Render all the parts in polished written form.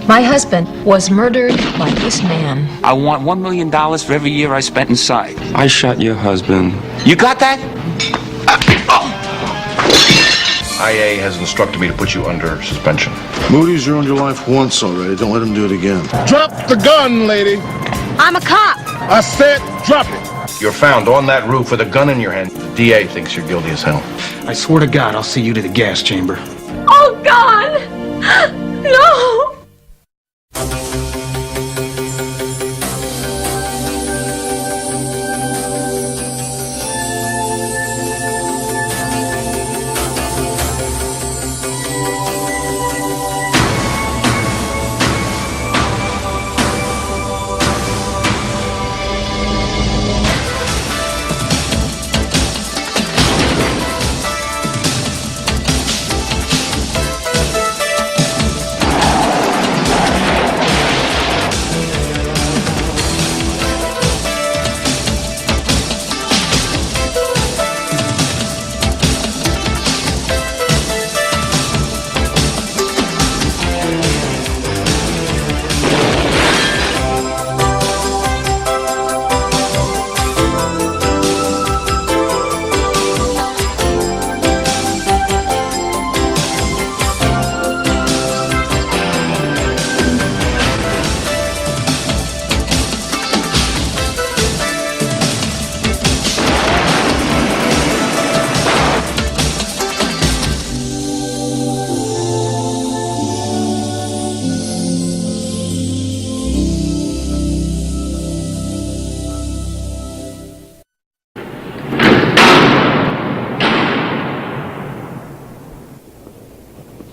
My husband was murdered by this man. I want $1 million for every year I spent inside. I shot your husband. You got that? IA has instructed me to put you under suspension. Moody's ruined your life once already. Don't let him do it again. Drop the gun, lady. I'm a cop. I said drop it. You're found on that roof with a gun in your hand. The DA thinks you're guilty as hell. I swear to God, I'll see you to the gas chamber. Oh, God! No!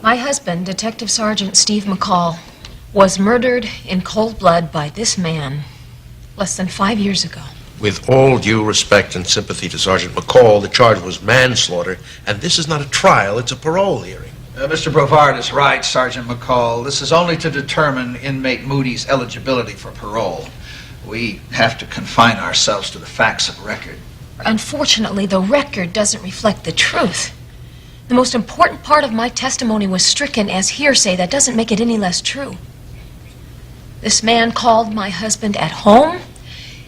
My husband, Detective Sergeant Steve McCall, was murdered in cold blood by this man less than 5 years ago. With all due respect and sympathy to Sergeant McCall, the charge was manslaughter, and this is not a trial, it's a parole hearing. Mr. Brevard is right, Sergeant McCall. This is only to determine inmate Moody's eligibility for parole. We have to confine ourselves to the facts of record. Unfortunately, the record doesn't reflect the truth. The most important part of my testimony was stricken as hearsay. That doesn't make it any less true. This man called my husband at home.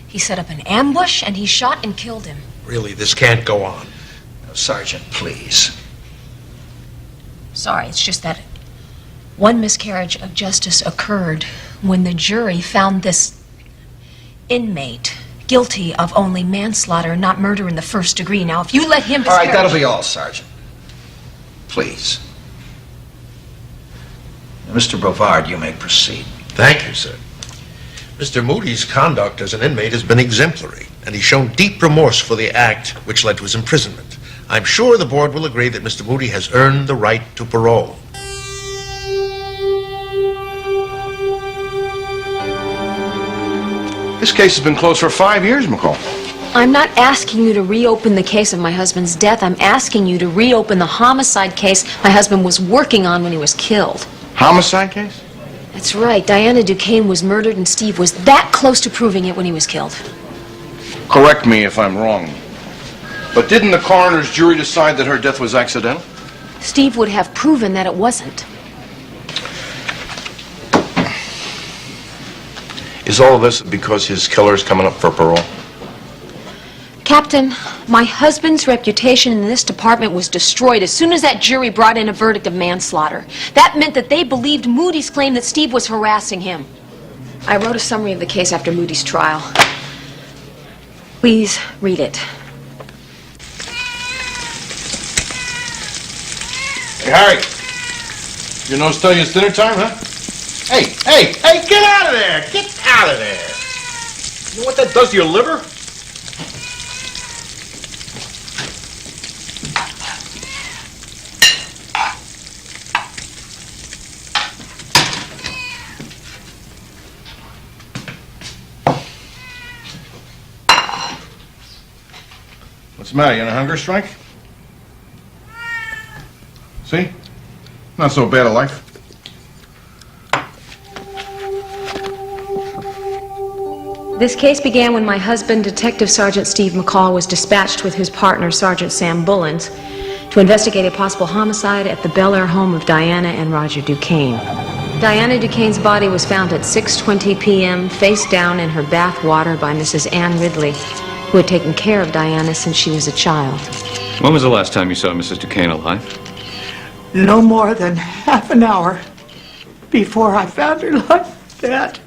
He set up an ambush, and he shot and killed him. Really, this can't go on. No, Sergeant, please. Sorry, it's just that one miscarriage of justice occurred when the jury found this inmate guilty of only manslaughter, not murder in the first degree. Now, if you let him All right, that'll be all, Sergeant. Please. Mr. Brevard, you may proceed. Thank you, sir. Mr. Moody's conduct as an inmate has been exemplary, and he's shown deep remorse for the act which led to his imprisonment. I'm sure the board will agree that Mr. Moody has earned the right to parole. This case has been closed for 5 years, McCall. I'm not asking you to reopen the case of my husband's death. I'm asking you to reopen the homicide case my husband was working on when he was killed. Homicide case? That's right. Diana Duquesne was murdered, and Steve was that close to proving it when he was killed. Correct me if I'm wrong. But didn't the coroner's jury decide that her death was accidental? Steve would have proven that it wasn't. Is all of this because his killer's coming up for parole? Captain, my husband's reputation in this department was destroyed as soon as that jury brought in a verdict of manslaughter. That meant that they believed Moody's claim that Steve was harassing him. I wrote a summary of the case after Moody's trial. Please read it. Hey, Harry. Your nose tell you it's dinner time, huh? Hey, get out of there! Get out of there! You know what that does to your liver? What's the matter? You on a hunger strike? See? Not so bad a life. This case began when my husband, Detective Sergeant Steve McCall, was dispatched with his partner, Sergeant Sam Bullens, to investigate a possible homicide at the Bel Air home of Diana and Roger Duquesne. Diana Duquesne's body was found at 6:20 p.m., face down in her bath water by Mrs. Ann Ridley, who had taken care of Diana since she was a child. When was the last time you saw Mrs. Duquesne alive? No more than half an hour before I found her like that.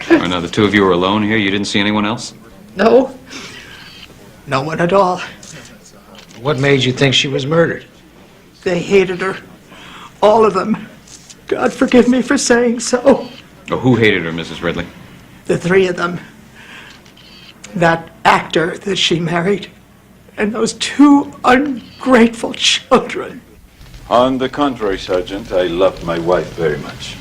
Right, now, the two of you were alone here? You didn't see anyone else? No. No one at all. What made you think she was murdered? They hated her. All of them. God forgive me for saying so. Oh, who hated her, Mrs. Ridley? The three of them. That actor that she married. And those two ungrateful children. On the contrary, Sergeant, I loved my wife very much.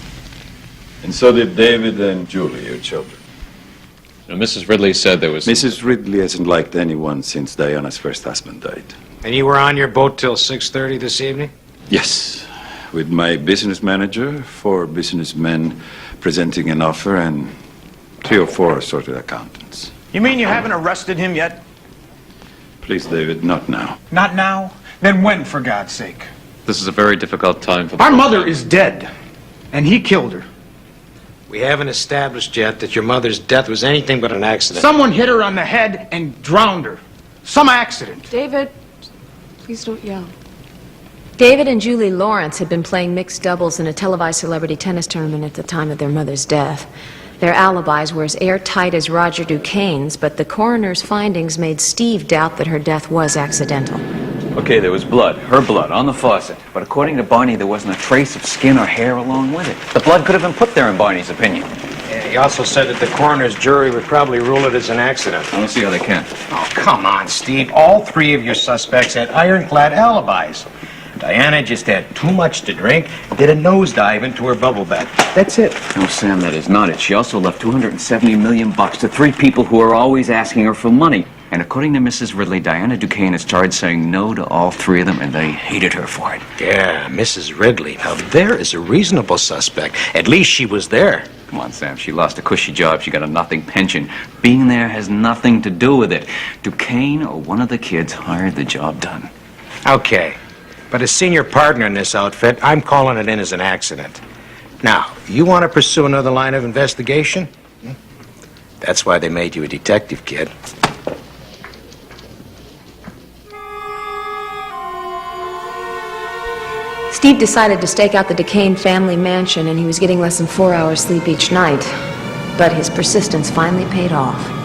And so did David and Julie, your children. Now, Mrs. Ridley said there was... Mrs. Ridley hasn't liked anyone since Diana's first husband died. And you were on your boat till 6:30 this evening? Yes, with my business manager, 4 businessmen presenting an offer, and 3 or 4 assorted accountants. You mean you haven't arrested him yet? Please, David, not now. Not now? Then when, for God's sake? This is a very difficult time for the... Our mother is dead, and he killed her. We haven't established yet that your mother's death was anything but an accident. Someone hit her on the head and drowned her. Some accident. David, please don't yell. David and Julie Lawrence had been playing mixed doubles in a televised celebrity tennis tournament at the time of their mother's death. Their alibis were as airtight as Roger Duquesne's, but the coroner's findings made Steve doubt that her death was accidental. Okay, there was blood, her blood, on the faucet. But according to Barney, there wasn't a trace of skin or hair along with it. The blood could have been put there in Barney's opinion. He also said that the coroner's jury would probably rule it as an accident. I don't see how they can. Oh, come on, Steve. All 3 of your suspects had ironclad alibis. Diana just had too much to drink, did a nosedive into her bubble bath. That's it. No, Sam, that is not it. She also left $270 million to 3 people who are always asking her for money. And according to Mrs. Ridley, Diana Duquesne has started saying no to all 3 of them, and they hated her for it. Yeah, Mrs. Ridley. Now, there is a reasonable suspect. At least she was there. Come on, Sam. She lost a cushy job. She got a nothing pension. Being there has nothing to do with it. Duquesne or one of the kids hired the job done. Okay. But as senior partner in this outfit, I'm calling it in as an accident. Now, you want to pursue another line of investigation? That's why they made you a detective, kid. Steve decided to stake out the Duquesne family mansion, and he was getting less than 4 hours sleep each night. But his persistence finally paid off.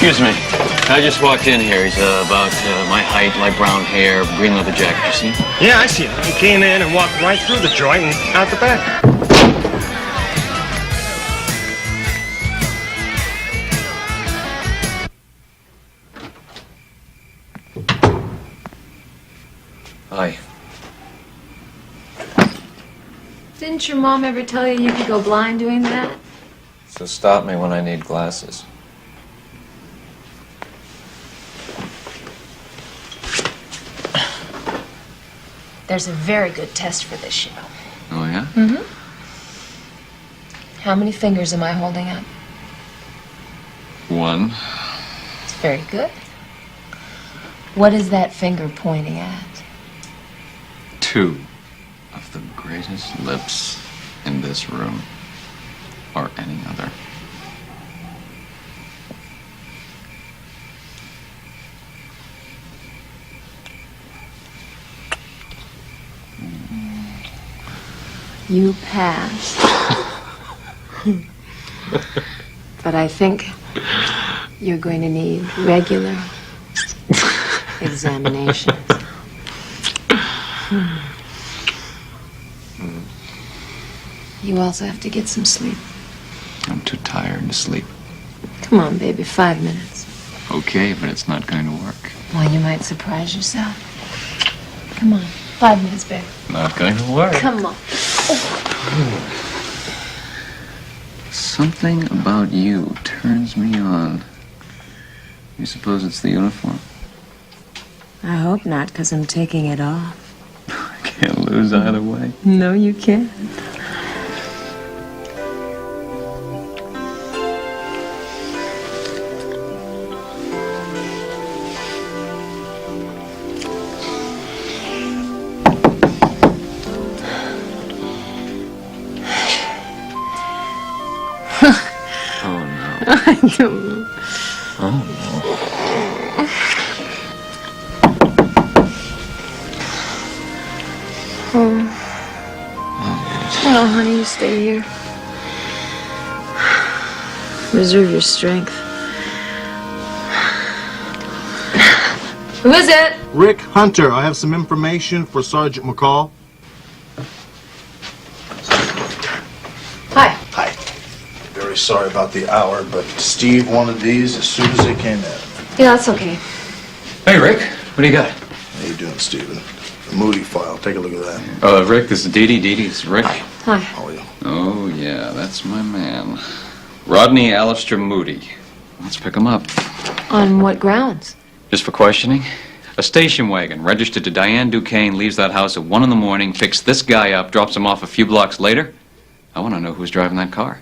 Excuse me. I just walked in here. He's about my height, light brown hair, green leather jacket. You see? Yeah, I see him. He came in and walked right through the joint and out the back. Hi. Didn't your mom ever tell you you could go blind doing that? So stop me when I need glasses. There's a very good test for this show. Oh, yeah? Mm-hmm. How many fingers am I holding up? 1. It's very good. What is that finger pointing at? 2 of the greatest lips in this room, or any other. You passed. But I think you're going to need regular examinations. You also have to get some sleep. I'm too tired to sleep. Come on, baby, 5 minutes. Okay, but it's not going to work. Well, you might surprise yourself. Come on, 5 minutes, baby. Not going to work. Come on. Something about you turns me on. You suppose it's the uniform? I hope not, because I'm taking it off. Can't lose either way. No, you can't. I don't know. Oh, honey, you stay here. Reserve your strength. Who is it? Rick Hunter, I have some information for Sergeant McCall. Hi. Hi. Very sorry about the hour, but Steve wanted these as soon as they came in. Yeah, that's okay. Hey, Rick. What do you got? How you doing, Steven? The Moody file. Take a look at that. Rick, this is Dee Dee. Dee Dee, it's Rick. Hi. How are you? Oh, yeah, that's my man. Rodney Alistair Moody. Let's pick him up. On what grounds? Just for questioning. A station wagon registered to Diane Duquesne leaves that house at 1 in the morning, picks this guy up, drops him off a few blocks later. I want to know who's driving that car.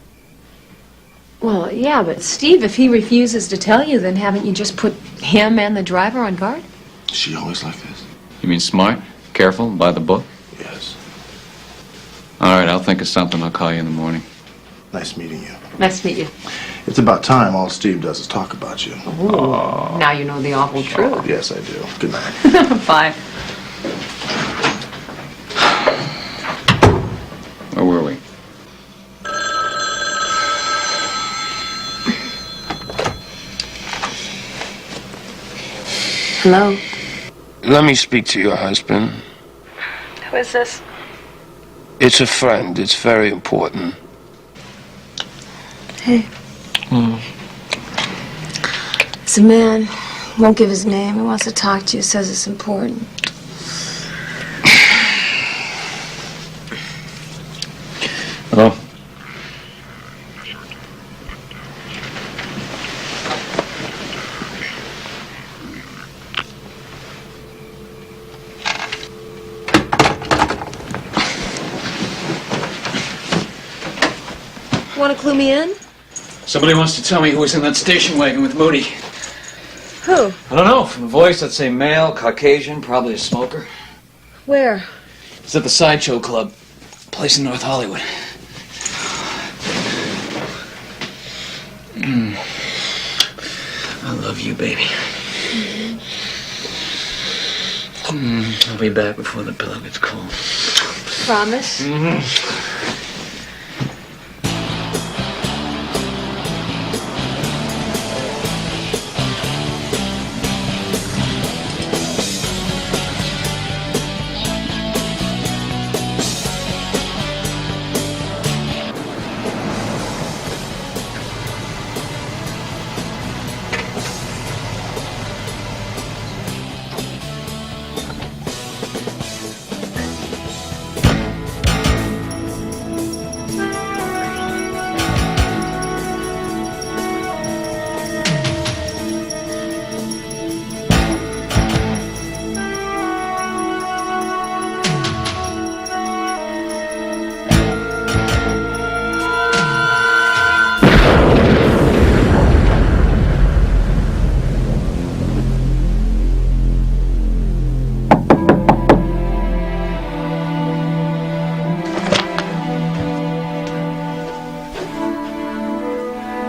Well, yeah, but Steve, if he refuses to tell you, then haven't you just put him and the driver on guard? Is she always like this? You mean smart, careful, by the book? Yes. All right, I'll think of something. I'll call you in the morning. Nice meeting you. Nice to meet you. It's about time all Steve does is talk about you. Ooh, now you know the awful truth. Yes, I do. Good night. Bye. Where were we? Hello? Let me speak to your husband. Who is this? It's a friend. It's very important. Hey. It's a man. Won't give his name. He wants to talk to you. Says it's important. Hello? Want to clue me in? Somebody wants to tell me who was in that station wagon with Moody. Who? I don't know. From the voice, I'd say male, Caucasian, probably a smoker. Where? It's at the Sideshow Club, place in North Hollywood. I love you, baby. I'll be back before the pillow gets cold. Promise?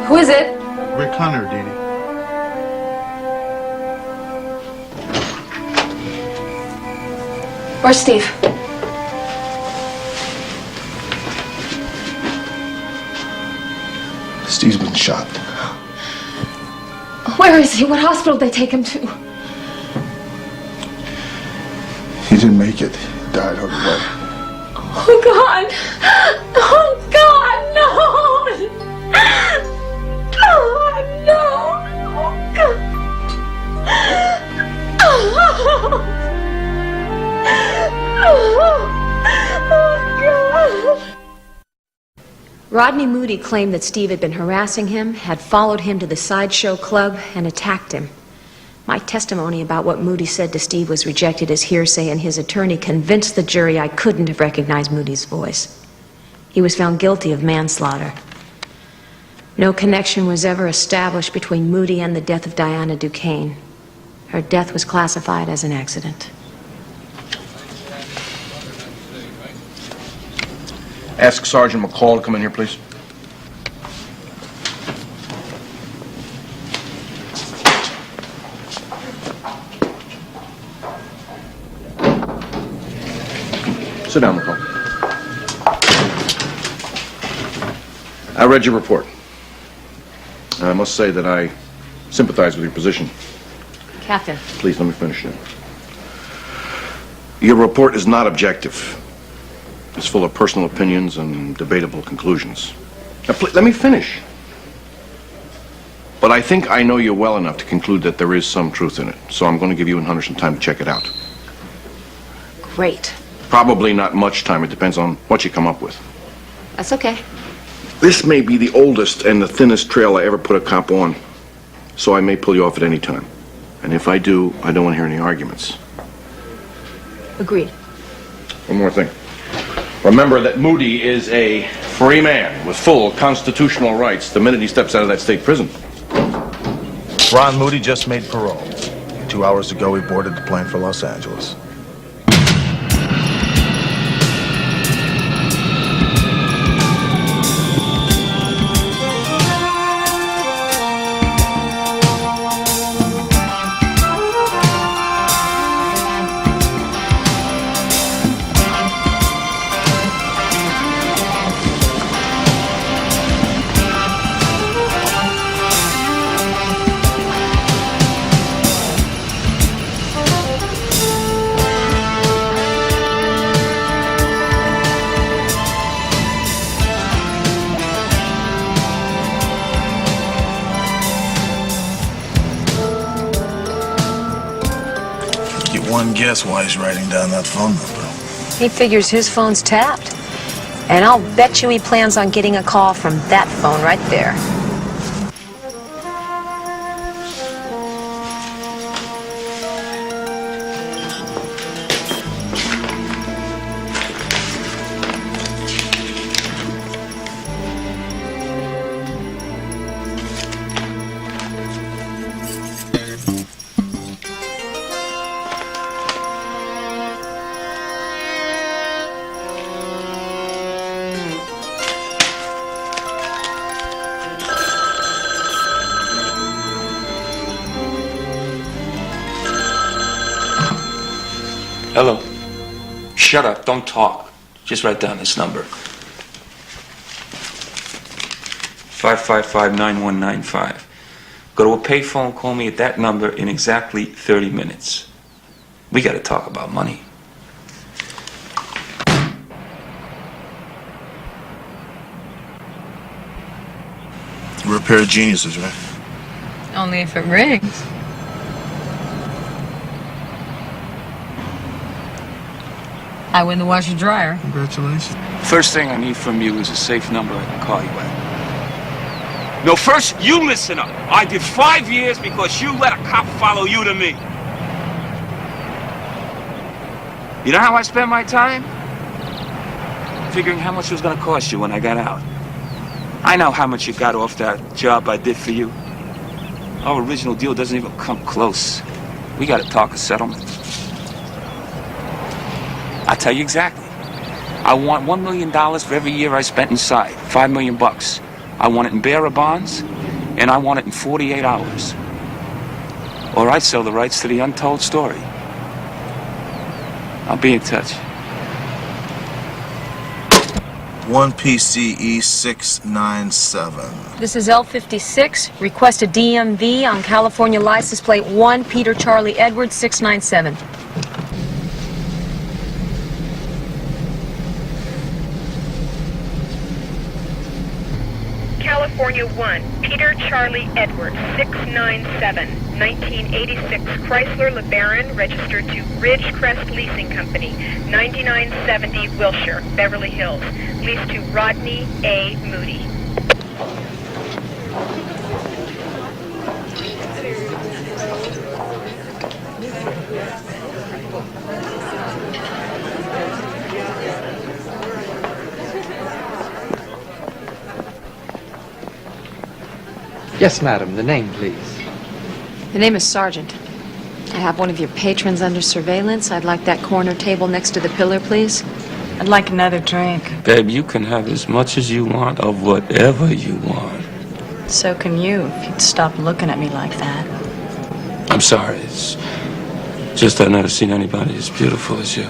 Who is it? Rick Hunter, Dee Dee. Where's Steve? Steve's been shot. Where is he? What hospital did they take him to? He didn't make it. He died on the way. Oh, God. Oh, God, no. Oh, no. Oh, God. Oh, God. Rodney Moody claimed that Steve had been harassing him, had followed him to the sideshow club, and attacked him. My testimony about what Moody said to Steve was rejected as hearsay, and his attorney convinced the jury I couldn't have recognized Moody's voice. He was found guilty of manslaughter. No connection was ever established between Moody and the death of Diana Duquesne. Her death was classified as an accident. Ask Sergeant McCall to come in here, please. Sit down, McCall. I read your report. I must say that I sympathize with your position. Captain. Please, let me finish it. Your report is not objective. It's full of personal opinions and debatable conclusions. Now, let me finish. But I think I know you well enough to conclude that there is some truth in it. So I'm going to give you and Hunter some time to check it out. Great. Probably not much time. It depends on what you come up with. That's okay. This may be the oldest and the thinnest trail I ever put a cop on. So I may pull you off at any time. And if I do, I don't want to hear any arguments. Agreed. One more thing. Remember that Moody is a free man with full constitutional rights the minute he steps out of that state prison. Ron Moody just made parole. 2 hours ago, he boarded the plane for Los Angeles. One guess why he's writing down that phone number. He figures his phone's tapped. And I'll bet you he plans on getting a call from that phone right there. Hello. Shut up. Don't talk. Just write down this number. 555-9195. Go to a payphone, call me at that number in exactly 30 minutes. We got to talk about money. We're a pair of geniuses, right? Only if it rings. I win the washer dryer. Congratulations. First thing I need from you is a safe number I can call you at. No, first you listen up. I did 5 years because you let a cop follow you to me. You know how I spent my time? Figuring how much it was going to cost you when I got out. I know how much you got off that job I did for you. Our original deal doesn't even come close. We got to talk a settlement. I'll tell you exactly. I want $1 million for every year I spent inside. $5 million. I want it in bearer bonds, and I want it in 48 hours. Or I'd sell the rights to the untold story. I'll be in touch. 1PCE697. This is L56. Request a DMV on California license plate 1 Peter Charlie Edwards 697. California 1, Peter Charlie Edwards, 697, 1986 Chrysler LeBaron, registered to Ridgecrest Leasing Company, 9970 Wilshire, Beverly Hills, leased to Rodney A. Moody. Yes, madam. The name, please. The name is Sergeant. I have one of your patrons under surveillance. I'd like that corner table next to the pillar, please. I'd like another drink. Babe, you can have as much as you want of whatever you want. So can you, if you'd stop looking at me like that. I'm sorry. It's just I've never seen anybody as beautiful as you.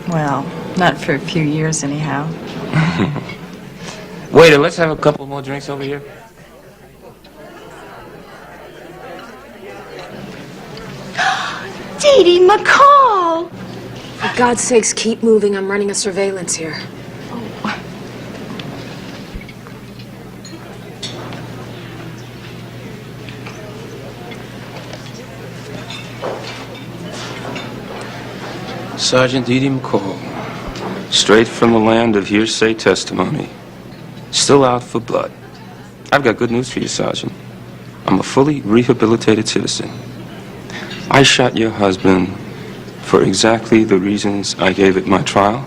Well, not for a few years, anyhow. Waiter, let's have a couple more drinks over here. Dee Dee McCall! For God's sakes, keep moving. I'm running a surveillance here. Sergeant Dee Dee McCall, straight from the land of hearsay testimony, still out for blood. I've got good news for you, Sergeant. I'm a fully rehabilitated citizen. I shot your husband for exactly the reasons I gave at my trial.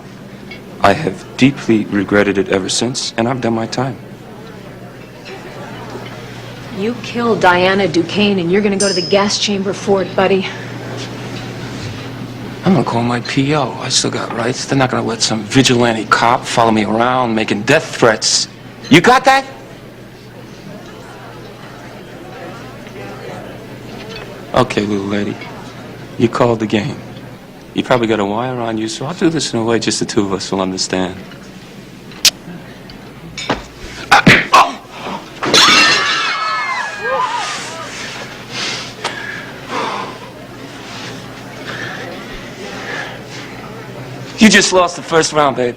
I have deeply regretted it ever since, and I've done my time. You killed Diana Duquesne, and you're gonna go to the gas chamber for it, buddy. I'm gonna call my P.O. I still got rights. They're not gonna let some vigilante cop follow me around making death threats. You got that? Okay, little lady. You called the game. You probably got a wire on you, so I'll do this in a way just the two of us will understand. You just lost the first round, babe.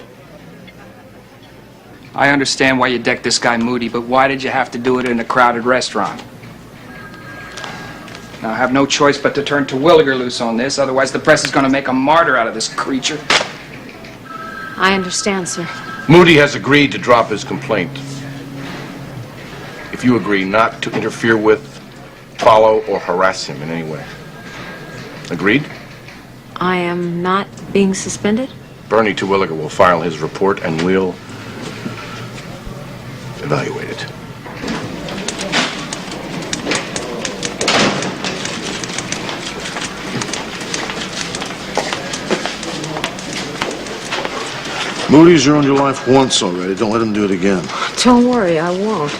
I understand why you decked this guy Moody, but why did you have to do it in a crowded restaurant? Now, I have no choice but to turn Terwilliger loose on this, otherwise the press is going to make a martyr out of this creature. I understand, sir. Moody has agreed to drop his complaint. If you agree not to interfere with, follow, or harass him in any way. Agreed? I am not being suspended? Bernie Terwilliger will file his report and we'll evaluate it. Moody's ruined your life once already. Don't let him do it again. Don't worry, I won't.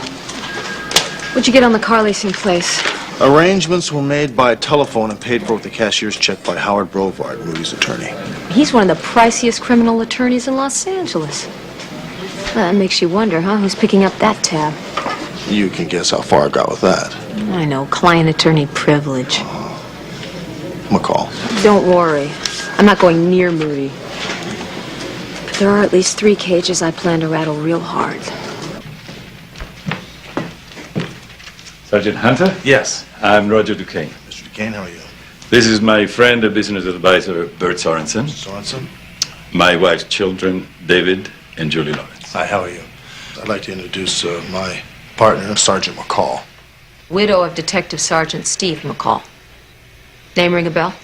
What'd you get on the car leasing place? Arrangements were made by telephone and paid for with the cashier's check by Howard Brovard, Moody's attorney. He's one of the priciest criminal attorneys in Los Angeles. Well, that makes you wonder, huh? Who's picking up that tab? You can guess how far I got with that. I know, client-attorney privilege. McCall. Don't worry. I'm not going near Moody. But there are at least 3 cages I plan to rattle real hard. Sergeant Hunter? Yes. I'm Roger Duquesne. Mr. Duquesne, how are you? This is my friend and business advisor, Bert Sorensen. Sorensen? My wife's children, David and Julie Lawrence. Hi, how are you? I'd like to introduce my partner, Sergeant McCall. Widow of Detective Sergeant Steve McCall. Name ring a bell?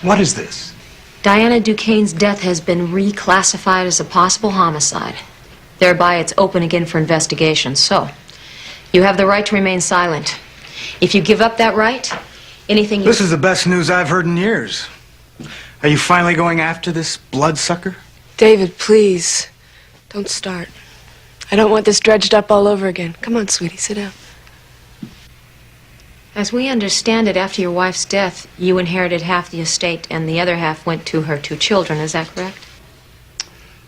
What is this? Diana Duquesne's death has been reclassified as a possible homicide. Thereby, it's open again for investigation. So, you have the right to remain silent. If you give up that right, anything you... This is the best news I've heard in years. Are you finally going after this bloodsucker? David, please. Don't start. I don't want this dredged up all over again. Come on, sweetie, sit down. As we understand it, after your wife's death, you inherited half the estate and the other half went to her 2 children. Is that correct?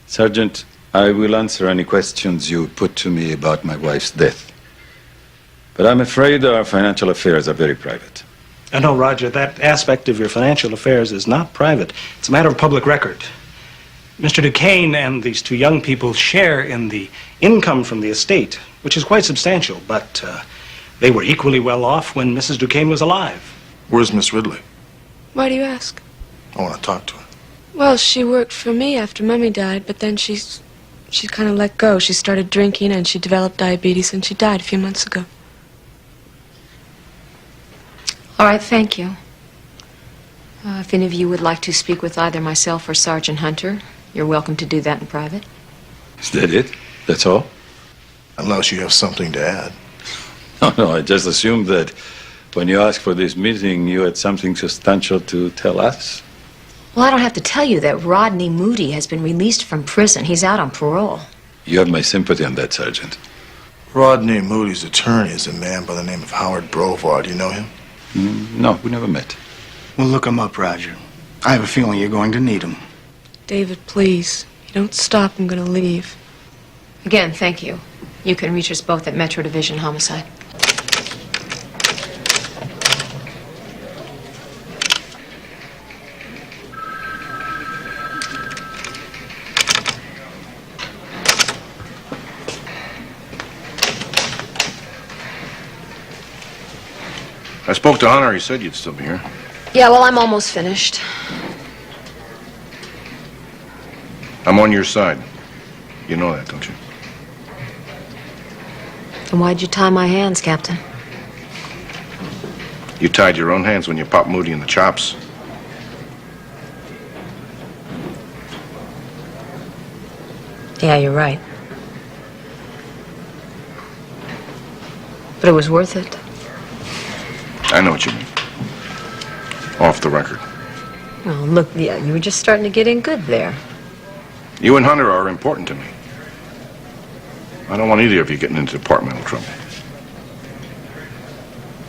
Sergeant, I will answer any questions you put to me about my wife's death. But I'm afraid our financial affairs are very private. No, Roger, that aspect of your financial affairs is not private. It's a matter of public record. Mr. Duquesne and these two young people share in the income from the estate, which is quite substantial, but they were equally well off when Mrs. Duquesne was alive. Where's Miss Ridley? Why do you ask? I want to talk to her. Well, she worked for me after Mummy died, but then she kind of let go. She started drinking and she developed diabetes and she died a few months ago. All right, thank you. If any of you would like to speak with either myself or Sergeant Hunter, you're welcome to do that in private. Is that it? That's all? Unless you have something to add. No, I just assumed that when you asked for this meeting, you had something substantial to tell us. Well, I don't have to tell you that Rodney Moody has been released from prison. He's out on parole. You have my sympathy on that, Sergeant. Rodney Moody's attorney is a man by the name of Howard Brevard. Do you know him? No, we never met. Well, look him up, Roger. I have a feeling you're going to need him. David, please. You don't stop, I'm going to leave. Again, thank you. You can reach us both at Metro Division Homicide. I spoke to Hunter. He said you'd still be here. Yeah, well, I'm almost finished. I'm on your side. You know that, don't you? And why'd you tie my hands, Captain? You tied your own hands when you popped Moody in the chops. Yeah, you're right. But it was worth it. I know what you mean. Off the record. Oh, look, yeah, you were just starting to get in good there. You and Hunter are important to me. I don't want either of you getting into departmental trouble.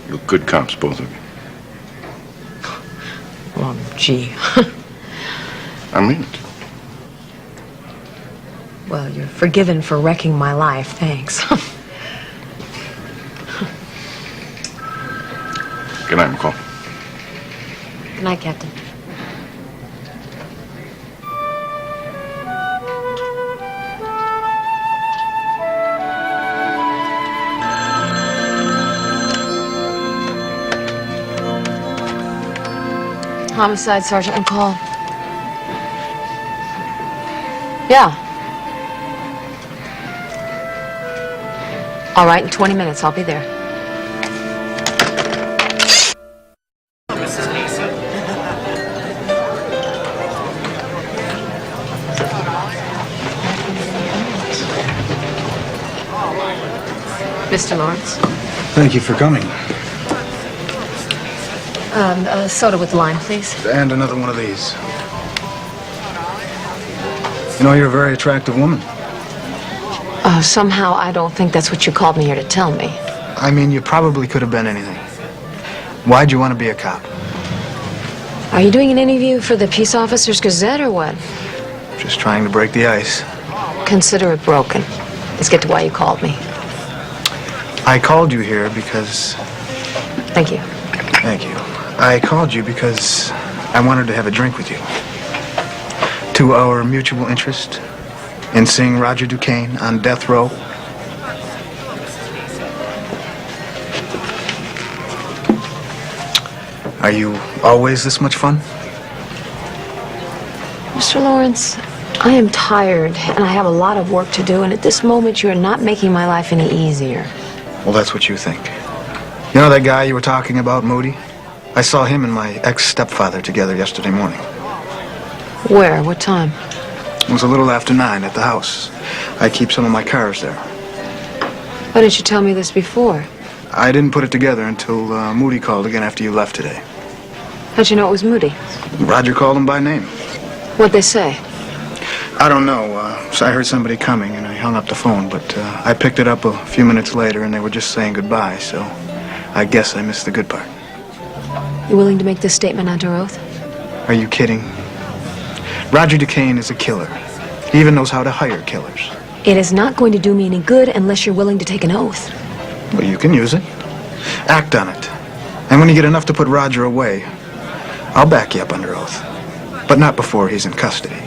You're good cops, both of you. Well, gee. I mean it. Well, you're forgiven for wrecking my life, thanks. Good night, McCall. Good night, Captain. Homicide, Sergeant McCall. Yeah. All right, in 20 minutes, I'll be there. Mr. Lawrence. Thank you for coming. Soda with lime, please. And another one of these. You know, you're a very attractive woman. Somehow I don't think that's what you called me here to tell me. I mean, you probably could have been anything. Why'd you want to be a cop? Are you doing an interview for the Peace Officers Gazette or what? Just trying to break the ice. Consider it broken. Let's get to why you called me. I called you here because... Thank you. Thank you. I called you because I wanted to have a drink with you. To our mutual interest in seeing Roger Duquesne on death row. Are you always this much fun? Mr. Lawrence, I am tired, and I have a lot of work to do, and at this moment you are not making my life any easier. Well, that's what you think. You know that guy you were talking about, Moody? I saw him and my ex-stepfather together yesterday morning. Where? What time? It was a little after 9 at the house. I keep some of my cars there. Why didn't you tell me this before? I didn't put it together until Moody called again after you left today. How'd you know it was Moody? Roger called him by name. What'd they say? I don't know. So I heard somebody coming and I hung up the phone, but I picked it up a few minutes later and they were just saying goodbye, so I guess I missed the good part. You willing to make this statement under oath? Are you kidding? Roger Duquesne is a killer. He even knows how to hire killers. It is not going to do me any good unless you're willing to take an oath. Well, you can use it. Act on it. And when you get enough to put Roger away, I'll back you up under oath. But not before he's in custody.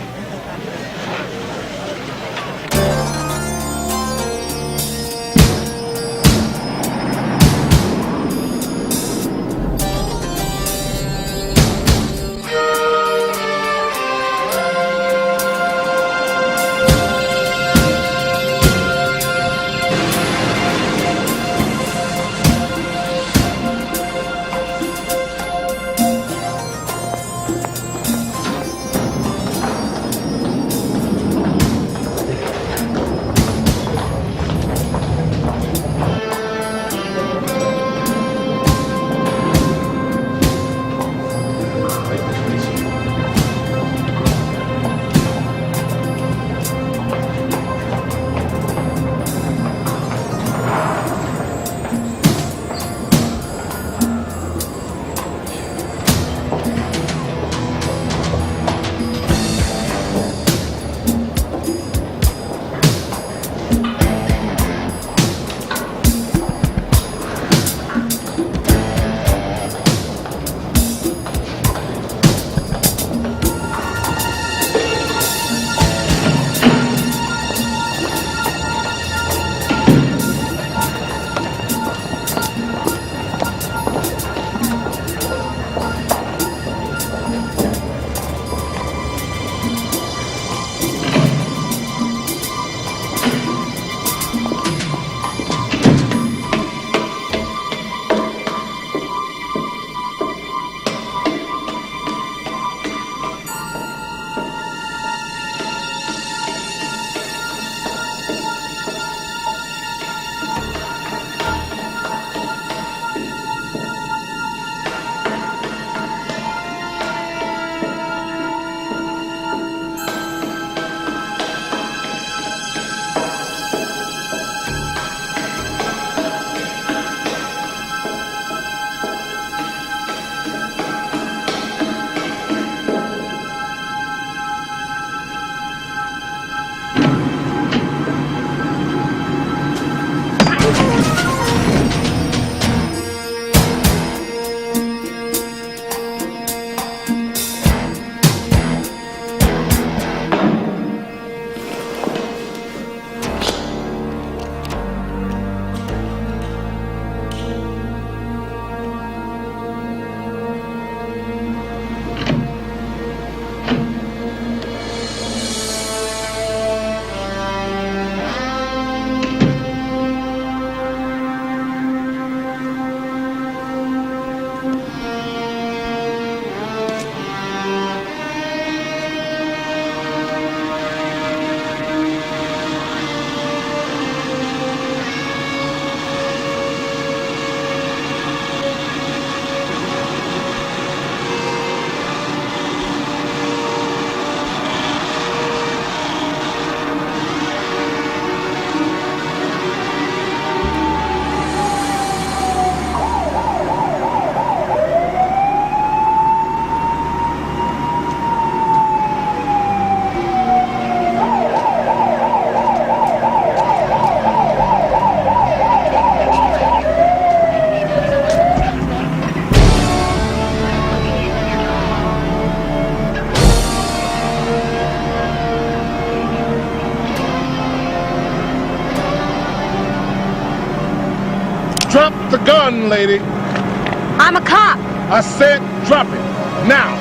Drop the gun, lady. I'm a cop. I said drop it. Now.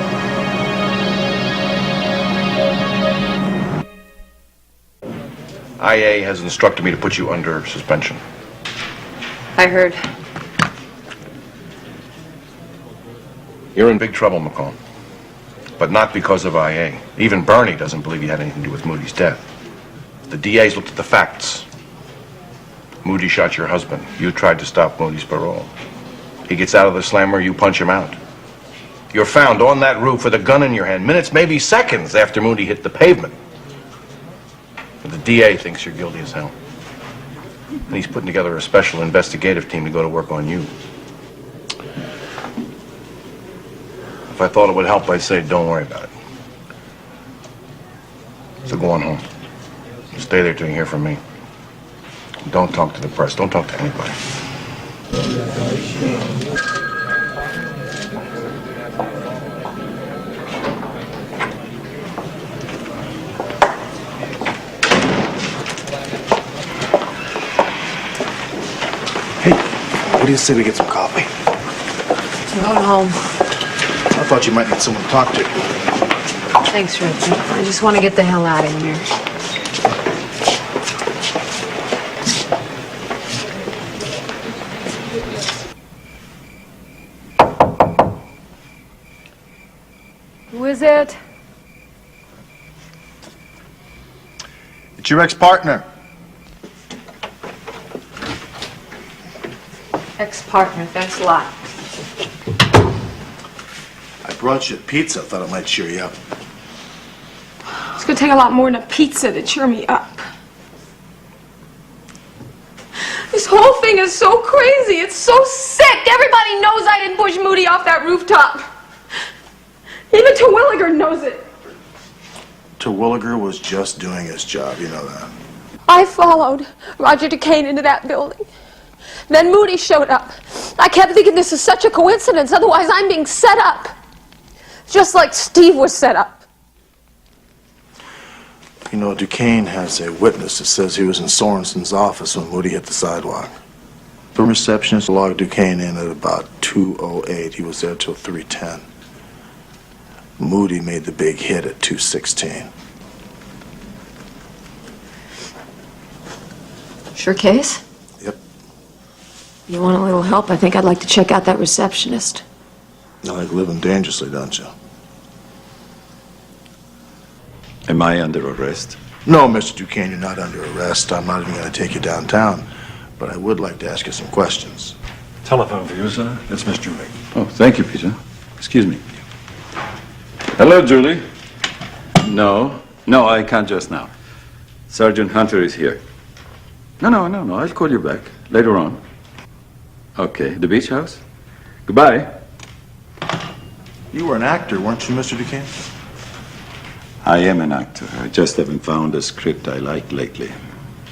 IA has instructed me to put you under suspension. I heard. You're in big trouble, McCall. But not because of IA. Even Bernie doesn't believe you had anything to do with Moody's death. The DA's looked at the facts. Moody shot your husband. You tried to stop Moody's parole. He gets out of the slammer, you punch him out. You're found on that roof with a gun in your hand, minutes, maybe seconds after Moody hit the pavement. But the DA thinks you're guilty as hell. And he's putting together a special investigative team to go to work on you. If I thought it would help, I'd say don't worry about it. So go on home. Stay there till you hear from me. Don't talk to the press. Don't talk to anybody. What do you say we get some coffee? I'm going home. I thought you might need someone to talk to. Thanks, Richie. I just want to get the hell out of here. Who is it? It's your ex-partner. Ex-partner, thanks a lot. I brought you a pizza. Thought it might cheer you up. It's gonna take a lot more than a pizza to cheer me up. This whole thing is so crazy. It's so sick. Everybody knows I didn't push Moody off that rooftop. Even Terwilliger knows it. Terwilliger was just doing his job. You know that. I followed Roger Duquesne into that building. Then Moody showed up. I kept thinking this is such a coincidence, otherwise I'm being set up. Just like Steve was set up. You know, Duquesne has a witness that says he was in Sorensen's office when Moody hit the sidewalk. The receptionist logged Duquesne in at about 2:08. He was there till 3:10. Moody made the big hit at 2:16. Sure case? Yep. You want a little help? I think I'd like to check out that receptionist. You like living dangerously, don't you? Am I under arrest? No, Mr. Duquesne, you're not under arrest. I'm not even going to take you downtown. But I would like to ask you some questions. Telephone for you, sir. It's Miss Julie. Oh, thank you, Peter. Excuse me. Hello, Julie. No, I can't just now. Sergeant Hunter is here. No, I'll call you back later on. Okay, the beach house? Goodbye. You were an actor, weren't you, Mr. Duquesne? I am an actor. I just haven't found a script I like lately.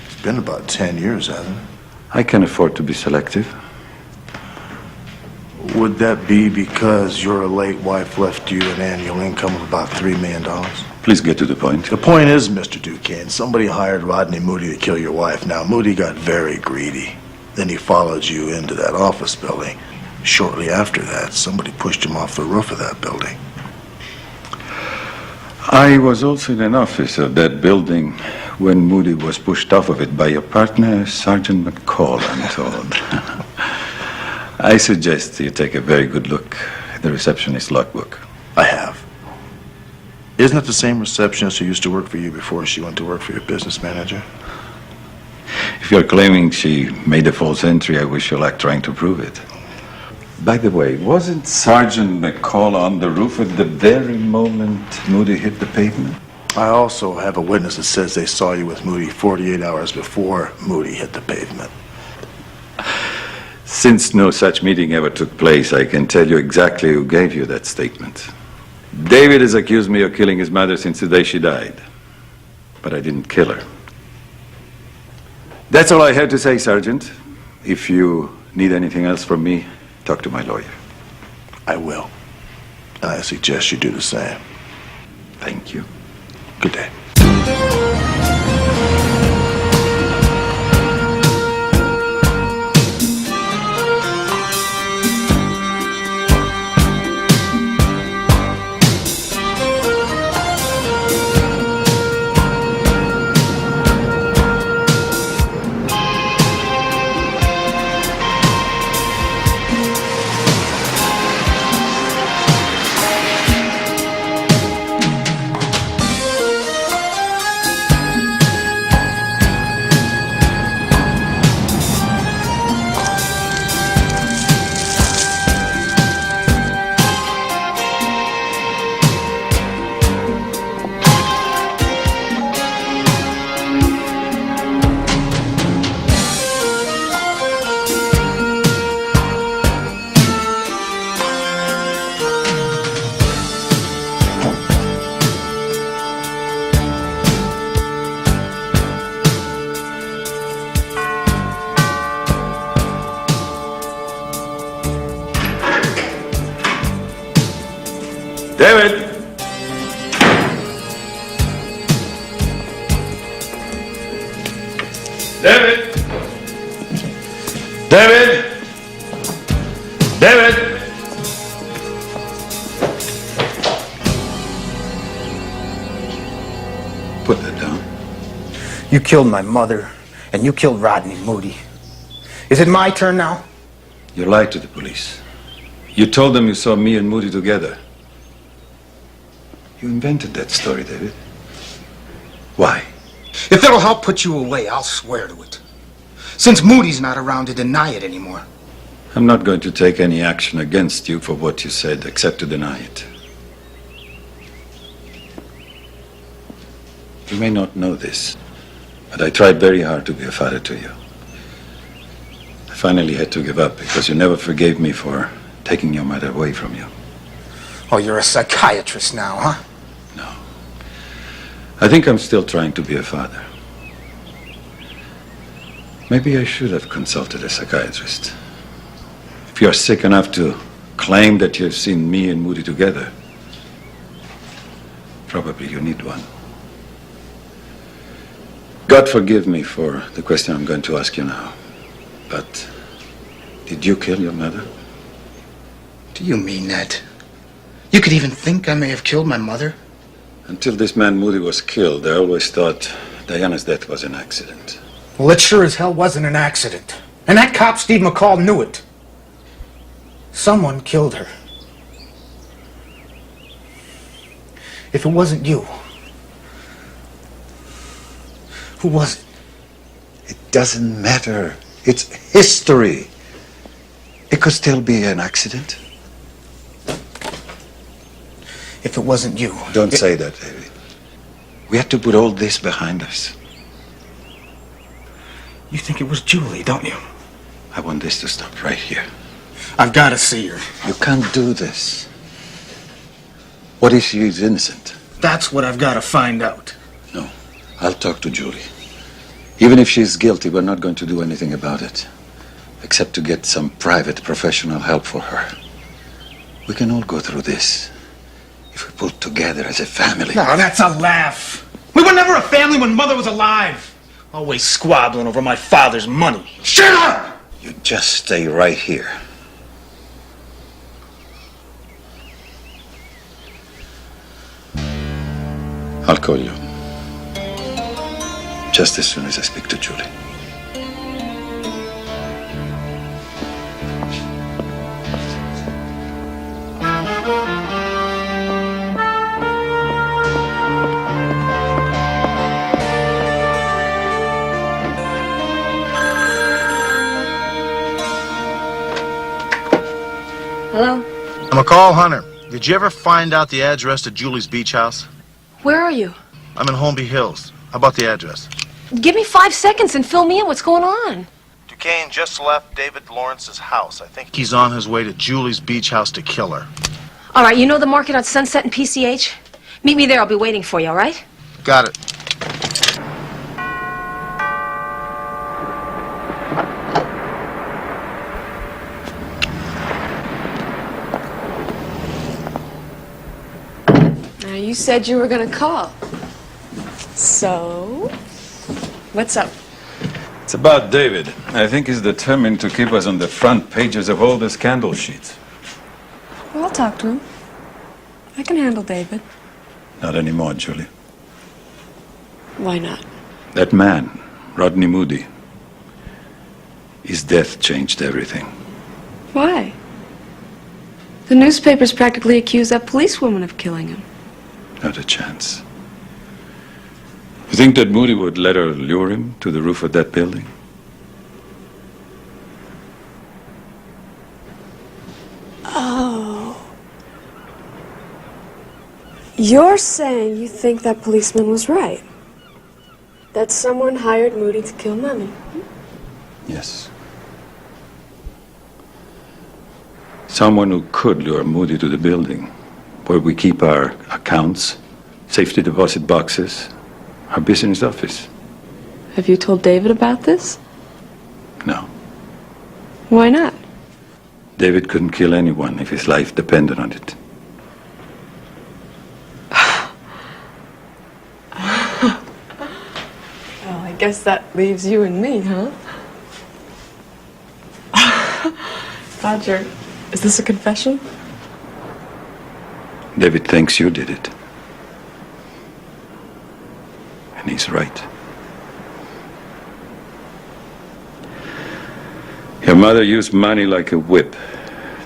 It's been about 10 years, hasn't it? I can afford to be selective. Would that be because your late wife left you an annual income of about $3 million? Please get to the point. The point is, Mr. Duquesne, somebody hired Rodney Moody to kill your wife. Now, Moody got very greedy. Then he followed you into that office building. Shortly after that, somebody pushed him off the roof of that building. I was also in an office of that building when Moody was pushed off of it by your partner, Sergeant McCall, I'm told. I suggest you take a very good look at the receptionist's logbook. I have. Isn't it the same receptionist who used to work for you before she went to work for your business manager? If you're claiming she made a false entry, I wish you luck trying to prove it. By the way, wasn't Sergeant McCall on the roof at the very moment Moody hit the pavement? I also have a witness that says they saw you with Moody 48 hours before Moody hit the pavement. Since no such meeting ever took place, I can tell you exactly who gave you that statement. David has accused me of killing his mother since the day she died. But I didn't kill her. That's all I had to say, Sergeant. If you need anything else from me, talk to my lawyer. I will. And I suggest you do the same. Thank you. Good day. David! David! David! Put that down. You killed my mother, and you killed Rodney Moody. Is it my turn now? You lied to the police. You told them you saw me and Moody together. You invented that story, David. Why? If it'll help put you away, I'll swear to it. Since Moody's not around to deny it anymore. I'm not going to take any action against you for what you said, except to deny it. You may not know this, but I tried very hard to be a father to you. I finally had to give up because you never forgave me for taking your mother away from you. Oh, you're a psychiatrist now, huh? No. I think I'm still trying to be a father. Maybe I should have consulted a psychiatrist. If you're sick enough to claim that you've seen me and Moody together, probably you need one. God forgive me for the question I'm going to ask you now, but did you kill your mother? Do you mean that? You could even think I may have killed my mother? Until this man Moody was killed, I always thought Diana's death was an accident. Well, it sure as hell wasn't an accident. And that cop, Steve McCall, knew it. Someone killed her. If it wasn't you, who was it? It doesn't matter. It's history. It could still be an accident. If it wasn't you... Don't say that, David. We have to put all this behind us. You think it was Julie, don't you? I want this to stop right here. I've got to see her. You can't do this. What if she is innocent? That's what I've got to find out. No. I'll talk to Julie. Even if she's guilty, we're not going to do anything about it. Except to get some private, professional help for her. We can all go through this. If we pull together as a family. No, that's a laugh. We were never a family when Mother was alive. Always squabbling over my father's money. Shut up! You just stay right here. I'll call you. Just as soon as I speak to Julie. Hello? McCall Hunter, did you ever find out the address to Julie's beach house? Where are you? I'm in Holmby Hills. How about the address? Give me 5 seconds and fill me in. What's going on? Duquesne just left David Lawrence's house. I think he's on his way to Julie's beach house to kill her. All right, you know the market on Sunset and PCH? Meet me there. I'll be waiting for you, all right? Got it. Now, you said you were going to call. So, what's up? It's about David. I think he's determined to keep us on the front pages of all the scandal sheets. Well, I'll talk to him. I can handle David. Not anymore, Julie. Why not? That man, Rodney Moody, his death changed everything. Why? The newspapers practically accuse that policewoman of killing him. Not a chance. You think that Moody would let her lure him to the roof of that building? Oh. You're saying you think that policeman was right? That someone hired Moody to kill Mommy? Yes. Someone who could lure Moody to the building, where we keep our accounts, safety deposit boxes, our business office. Have you told David about this? No. Why not? David couldn't kill anyone if his life depended on it. Oh, I guess Guess that leaves you and me, huh? Roger, is this a confession? David thinks you did it. And he's right. Your mother used money like a whip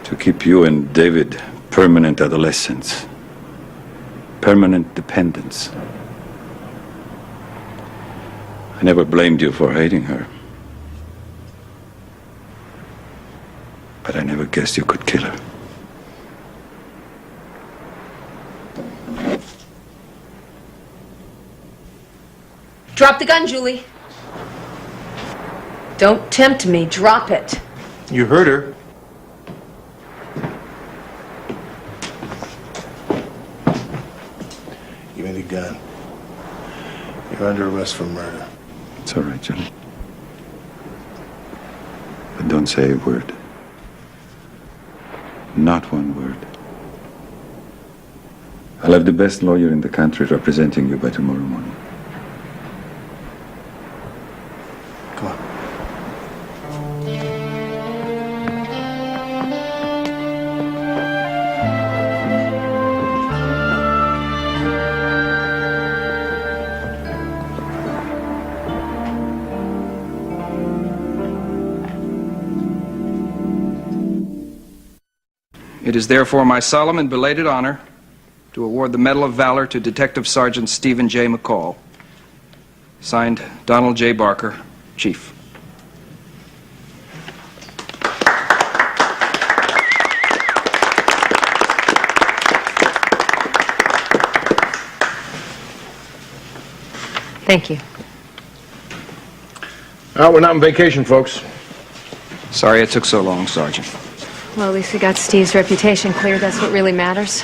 to keep you and David permanent adolescents. Permanent dependents. I never blamed you for hating her. But I never guessed you could kill her. Drop the gun, Julie. Don't tempt me. Drop it. You heard her. Give me the gun. You're under arrest for murder. It's all right, Julie. But don't say a word. Not one word. I'll have the best lawyer in the country representing you by tomorrow morning. Come on. It is therefore my solemn and belated honor to award the Medal of Valor to Detective Sergeant Stephen J. McCall. Signed, Donald J. Barker, Chief. Thank you. We're not on vacation, folks. Sorry it took so long, Sergeant. Well, at least we got Steve's reputation cleared. That's what really matters.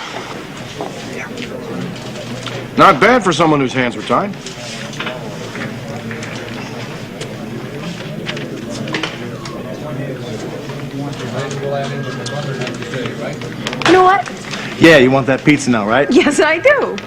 Not bad for someone whose hands were tied. You know what? Yeah, you want that pizza now, right? Yes, I do.